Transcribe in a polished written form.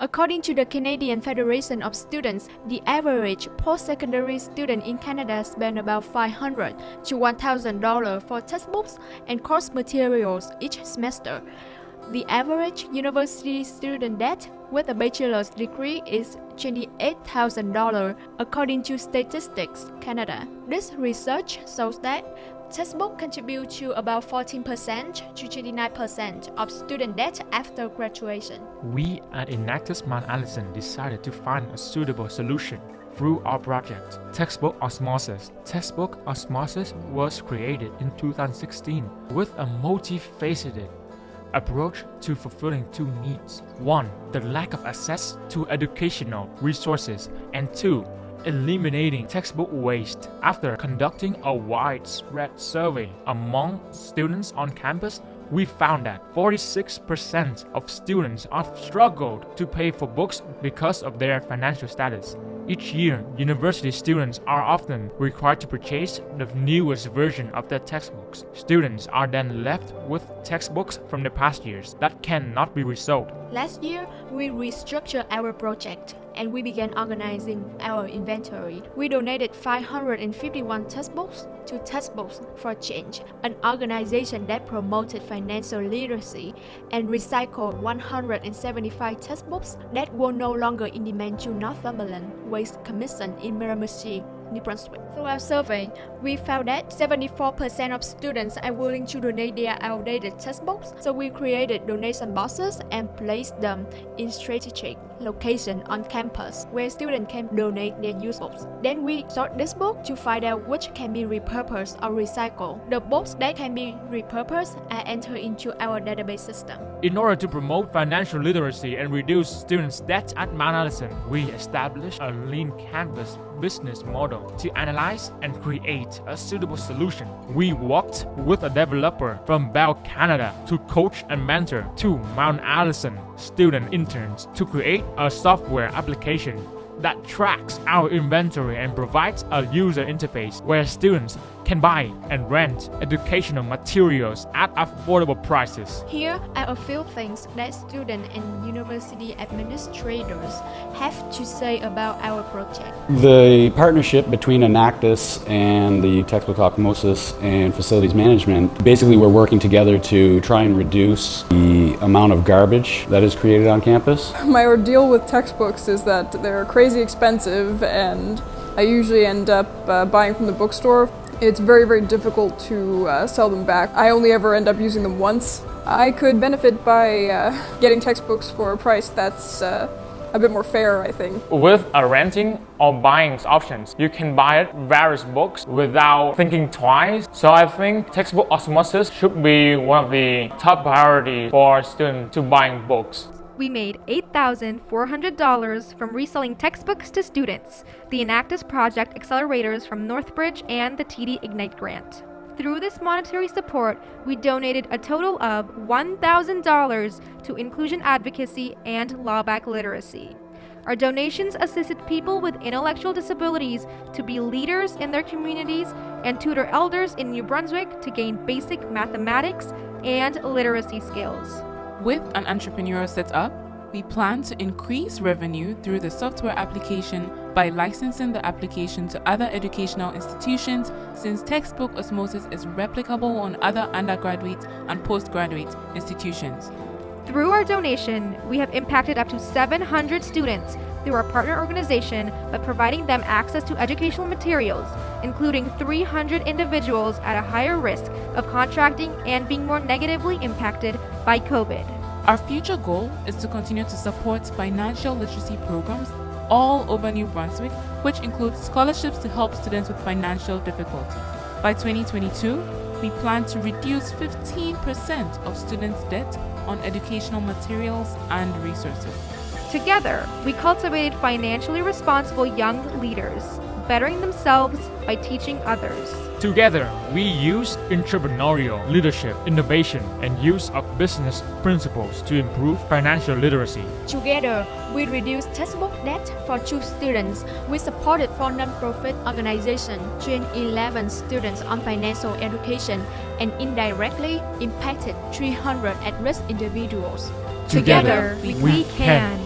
According to the Canadian Federation of Students, the average post-secondary student in Canada spends about $500 to $1,000 for textbooks and course materials each semester. The average university student debt with a bachelor's degree is $28,000 according to Statistics Canada. This research shows that textbooks contribute to about 14% to 29% of student debt after graduation. We at Atlantic-Mount Allison decided to find a suitable solution through our project, Textbook Osmosis. Textbook Osmosis was created in 2016 with a multifaceted approach to fulfilling two needs. One, the lack of access to educational resources, and two, eliminating textbook waste. After conducting a widespread survey among students on campus, we found that 46% of students have struggled to pay for books because of their financial status. Each year, university students are often required to purchase the newest version of their textbooks. Students are then left with textbooks from the past years that cannot be resold. Last year, we restructured our project and we began organizing our inventory. We donated 551 textbooks to Textbooks for Change, an organization that promoted financial literacy, and recycled 175 textbooks that were no longer in demand to Northumberland Waste Commission in Miramichi, New Brunswick. Through our survey, we found that 74% of students are willing to donate their outdated textbooks, so we created donation boxes and placed them in strategic locations on campus where students can donate their used books. Then we sort this book to find out which can be repurposed or recycled. The books that can be repurposed are entered into our database system. In order to promote financial literacy and reduce students' debt at Mount Allison, we established a lean campus business model to analyze and create a suitable solution. We worked with a developer from Bell Canada to coach and mentor two Mount Allison student interns to create a software application that tracks our inventory and provides a user interface where students can buy and rent educational materials at affordable prices. Here are a few things that students and university administrators have to say about our project. The partnership between Enactus and the Textbook Osmosis and Facilities Management, basically we're working together to try and reduce the amount of garbage that is created on campus. My ordeal with textbooks is that they're crazy expensive and I usually end up buying from the bookstore. It's very, very difficult to sell them back. I only ever end up using them once. I could benefit by getting textbooks for a price that's a bit more fair, I think. With a renting or buying options, you can buy various books without thinking twice. So I think textbook osmosis should be one of the top priorities for students to buying books. We made $8,400 from reselling textbooks to students, the Enactus Project accelerators from Northbridge and the TD Ignite grant. Through this monetary support, we donated a total of $1,000 to inclusion advocacy and lawback literacy. Our donations assisted people with intellectual disabilities to be leaders in their communities and tutor elders in New Brunswick to gain basic mathematics and literacy skills. With an entrepreneurial setup, we plan to increase revenue through the software application by licensing the application to other educational institutions, since textbook osmosis is replicable on other undergraduate and postgraduate institutions. Through our donation, we have impacted up to 700 students through our partner organization by providing them access to educational materials, including 300 individuals at a higher risk of contracting and being more negatively impacted by COVID. Our future goal is to continue to support financial literacy programs all over New Brunswick, which includes scholarships to help students with financial difficulty. By 2022, we plan to reduce 15% of students' debt on educational materials and resources. Together, we cultivated financially responsible young leaders, bettering themselves by teaching others. Together, we use entrepreneurial leadership, innovation, and use of business principles to improve financial literacy. Together, we reduced textbook debt for 2 students. We supported 4 non-profit organizations, trained 11 students on financial education, and indirectly impacted 300 at-risk individuals. Together, we can.